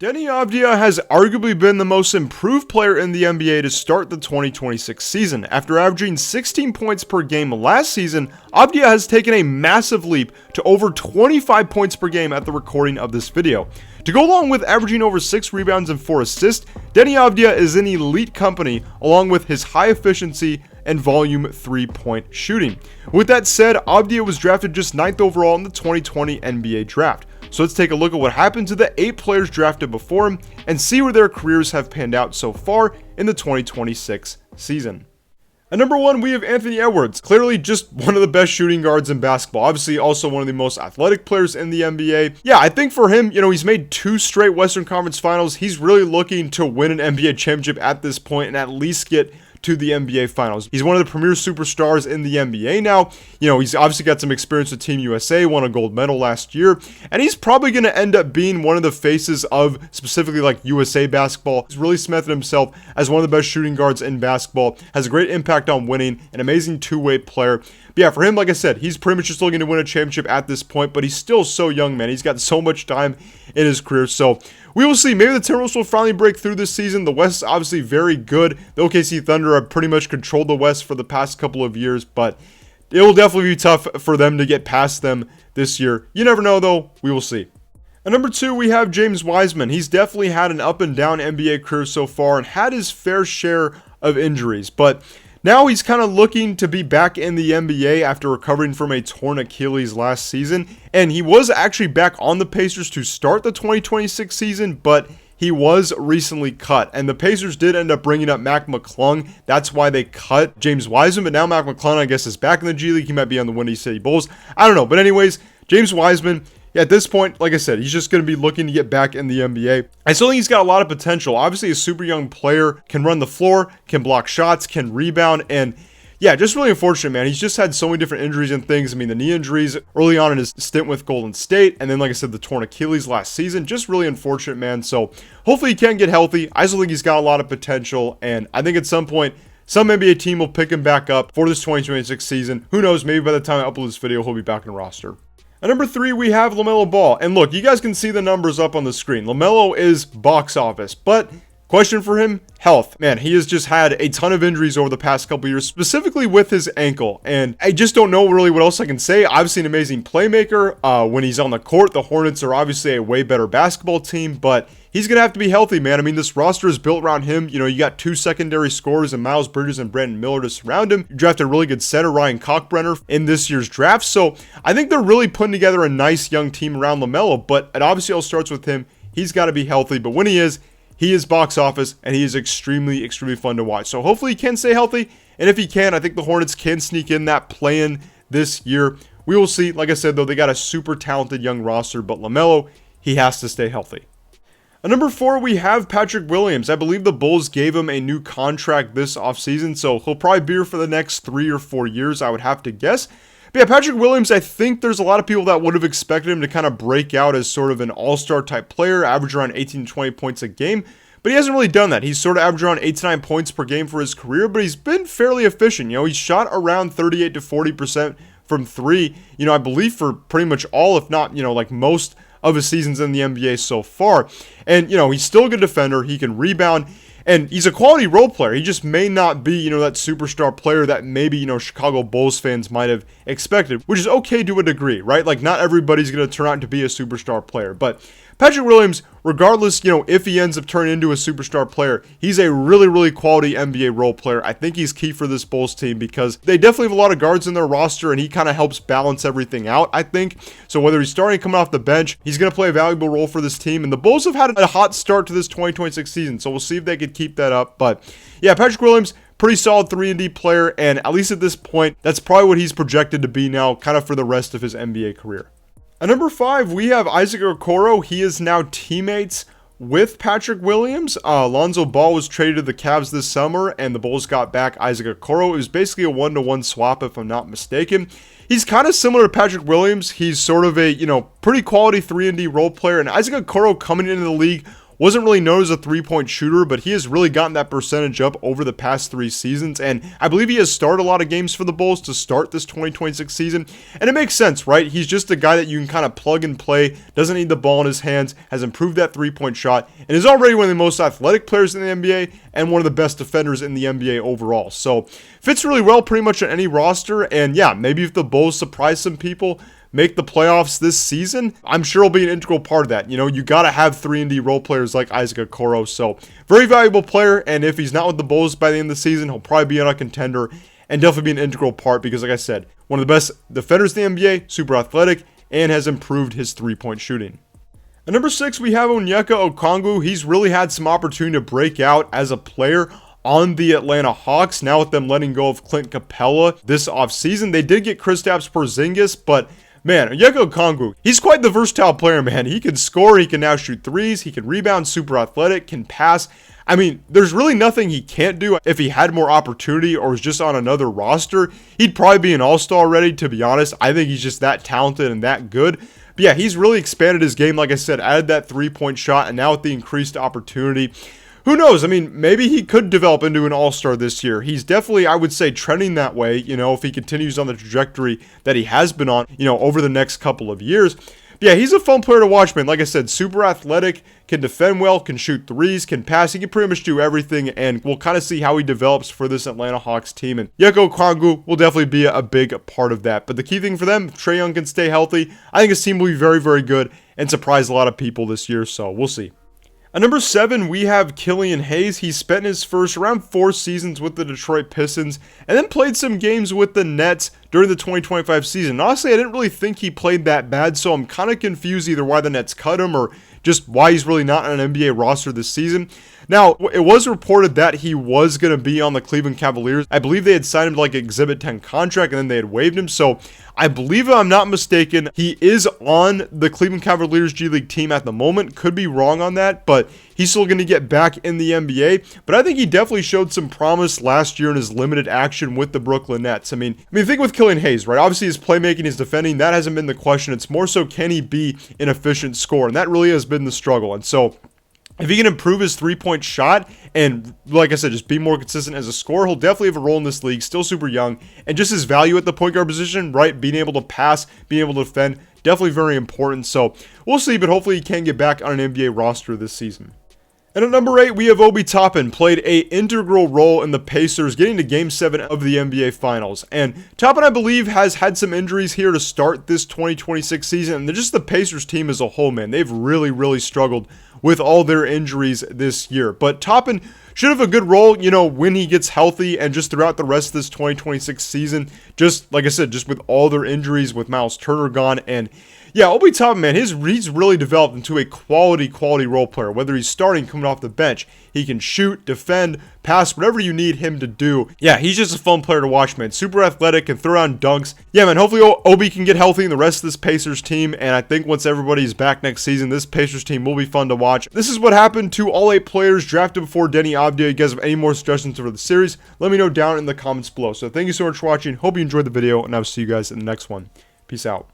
Deni Avdija has arguably been the most improved player in the NBA to start the 2026 season. After averaging 16 points per game last season, Avdija has taken a massive leap to over 25 points per game at the recording of this video. To go along with averaging over 6 rebounds and 4 assists, Deni Avdija is in elite company along with his high efficiency and volume 3-point shooting. With that said, Avdija was drafted just 9th overall in the 2020 NBA draft. So let's take a look at what happened to the 8 players drafted before him and see where their careers have panned out so far in the 2026 season. At number 1, we have Anthony Edwards, clearly just one of the best shooting guards in basketball. Obviously, also one of the most athletic players in the NBA. Yeah, I think for him, he's made 2 straight Western Conference Finals. He's really looking to win an NBA championship at this point and at least get to the NBA Finals. He's one of the premier superstars in the NBA now. He's obviously got some experience with Team USA, won a gold medal last year, and he's probably going to end up being one of the faces of specifically like USA basketball. He's really cemented himself as one of the best shooting guards in basketball, has a great impact on winning, an amazing two-way player. But yeah, for him, like I said, he's pretty much just looking to win a championship at this point, but he's still so young, man. He's got so much time in his career, so we will see. Maybe the Timberwolves will finally break through this season. The West is obviously very good. The OKC Thunder have pretty much controlled the West for the past couple of years, but it will definitely be tough for them to get past them this year. You never know, though. We will see. At number 2, we have James Wiseman. He's definitely had an up and down NBA career so far and had his fair share of injuries, but now he's kind of looking to be back in the NBA after recovering from a torn Achilles last season. And he was actually back on the Pacers to start the 2026 season, but he was recently cut. And the Pacers did end up bringing up Mac McClung. That's why they cut James Wiseman. But now Mac McClung, I guess, is back in the G League. He might be on the Windy City Bulls. I don't know. But anyways, James Wiseman, at this point, like I said, he's just going to be looking to get back in the NBA. I still think he's got a lot of potential. Obviously, a super young player, can run the floor, can block shots, can rebound, and yeah, just really unfortunate, man. He's just had so many different injuries and things. I mean, the knee injuries early on in his stint with Golden State, and then, like I said, the torn Achilles last season. Just really unfortunate, man. So hopefully he can get healthy. I still think he's got a lot of potential, and I think at some point, some NBA team will pick him back up for this 2026 season. Who knows? Maybe by the time I upload this video, he'll be back in the roster. At number 3, we have LaMelo Ball. And look, you guys can see the numbers up on the screen. LaMelo is box office, but question for him, health. Man, he has just had a ton of injuries over the past couple years, specifically with his ankle. And I just don't know really what else I can say. Obviously an amazing playmaker. When he's on the court, the Hornets are obviously a way better basketball team, but he's going to have to be healthy, man. I mean, this roster is built around him. You got 2 secondary scorers in Miles Bridges and Brandon Miller to surround him. You drafted a really good center, Ryan Cockbrenner, in this year's draft. So I think they're really putting together a nice young team around LaMelo, but it obviously all starts with him. He's got to be healthy, but when he is box office, and he is extremely, extremely fun to watch. So hopefully he can stay healthy, and if he can, I think the Hornets can sneak in that play-in this year. We will see. Like I said, though, they got a super talented young roster, but LaMelo, he has to stay healthy. At number 4, we have Patrick Williams. I believe the Bulls gave him a new contract this offseason, so he'll probably be here for the next 3 or 4 years, I would have to guess. But yeah, Patrick Williams, I think there's a lot of people that would have expected him to kind of break out as sort of an all-star type player, average around 18 to 20 points a game. But he hasn't really done that. He's sort of averaged around 8 to 9 points per game for his career, but he's been fairly efficient. He's shot around 38 to 40% from 3, I believe for pretty much all, if not, like most of his seasons in the NBA so far. And, he's still a good defender. He can rebound. And he's a quality role player. He just may not be, that superstar player that maybe, Chicago Bulls fans might have expected, which is okay to a degree, right? Like, not everybody's going to turn out to be a superstar player. But Patrick Williams, regardless, if he ends up turning into a superstar player, he's a really, really quality NBA role player. I think he's key for this Bulls team because they definitely have a lot of guards in their roster, and he kind of helps balance everything out, I think. So whether he's starting coming off the bench, he's going to play a valuable role for this team. And the Bulls have had a hot start to this 2026 season, so we'll see if they could keep that up. But yeah, Patrick Williams, pretty solid 3-and-D player, and at least at this point, that's probably what he's projected to be now, kind of for the rest of his NBA career. At number 5, we have Isaac Okoro. He is now teammates with Patrick Williams. Lonzo Ball was traded to the Cavs this summer, and the Bulls got back Isaac Okoro. It was basically a 1-to-1 swap, if I'm not mistaken. He's kind of similar to Patrick Williams. He's sort of a, pretty quality 3-and-D role player, and Isaac Okoro coming into the league wasn't really known as a three-point shooter, but he has really gotten that percentage up over the past 3 seasons, and I believe he has started a lot of games for the Bulls to start this 2026 season, and it makes sense, right? He's just a guy that you can kind of plug and play, doesn't need the ball in his hands, has improved that three-point shot, and is already one of the most athletic players in the NBA, and one of the best defenders in the NBA overall. So, fits really well pretty much on any roster, and yeah, maybe if the Bulls surprise some people, make the playoffs this season, I'm sure he'll be an integral part of that. You know, you got to have 3-and-D role players like Isaac Okoro. So, very valuable player, and if he's not with the Bulls by the end of the season, he'll probably be on a contender and definitely be an integral part because, like I said, one of the best defenders in the NBA, super athletic, and has improved his three-point shooting. At number 6, we have Onyeka Okongwu. He's really had some opportunity to break out as a player on the Atlanta Hawks. Now with them letting go of Clint Capella this offseason, they did get Kristaps Porzingis, but man, Onyeka Okongwu, he's quite the versatile player, man. He can score, he can now shoot threes, he can rebound, super athletic, can pass. I mean, there's really nothing he can't do. If he had more opportunity or was just on another roster, he'd probably be an all-star already, to be honest. I think he's just that talented and that good. But yeah, he's really expanded his game, like I said, added that three-point shot, and now with the increased opportunity, who knows? I mean, maybe he could develop into an all-star this year. He's definitely, I would say, trending that way, you know, if he continues on the trajectory that he has been on, you know, over the next couple of years. Yeah, he's a fun player to watch, man. Like I said, super athletic, can defend well, can shoot threes, can pass. He can pretty much do everything, and we'll kind of see how he develops for this Atlanta Hawks team. And Onyeka Okongwu will definitely be a big part of that. But the key thing for them, if Trae Young can stay healthy, I think his team will be very, very good and surprise a lot of people this year, so we'll see. At number 7, we have Killian Hayes. He spent his first around 4 seasons with the Detroit Pistons and then played some games with the Nets during the 2025 season. Honestly, I didn't really think he played that bad, so I'm kind of confused either why the Nets cut him or just why he's really not on an NBA roster this season. Now, it was reported that he was going to be on the Cleveland Cavaliers. I believe they had signed him to like an Exhibit 10 contract and then they had waived him. So I believe, if I'm not mistaken, he is on the Cleveland Cavaliers G League team at the moment. Could be wrong on that, but he's still going to get back in the NBA. But I think he definitely showed some promise last year in his limited action with the Brooklyn Nets. I mean, think with Killian Hayes, right? Obviously, his playmaking, his defending, that hasn't been the question. It's more so, can he be an efficient scorer? And that really has been the struggle. And so, if he can improve his three-point shot and, like I said, just be more consistent as a scorer, he'll definitely have a role in this league. Still super young. And just his value at the point guard position, right? Being able to pass, being able to defend, definitely very important. So we'll see, but hopefully he can get back on an NBA roster this season. And at number 8, we have Obi Toppin, played an integral role in the Pacers getting to Game 7 of the NBA Finals. And Toppin, I believe, has had some injuries here to start this 2026 season. And just the Pacers team as a whole, man, they've really, really struggled with all their injuries this year. But Toppin should have a good role, you know, when he gets healthy and just throughout the rest of this 2026 season. Just, like I said, just with all their injuries, with Miles Turner gone. And yeah, Obi Toppin, man, he's really developed into a quality role player. Whether he's starting, coming off the bench, he can shoot, defend, pass, whatever you need him to do. Yeah, he's just a fun player to watch, man. Super athletic, can throw down dunks. Yeah, man, hopefully Obi can get healthy in the rest of this Pacers team, and I think once everybody's back next season, this Pacers team will be fun to watch. This is what happened to all 8 players drafted before Deni Avdija. You guys have any more suggestions for the series, let me know down in the comments below. So thank you so much for watching. Hope you enjoyed the video, and I'll see you guys in the next one. Peace out.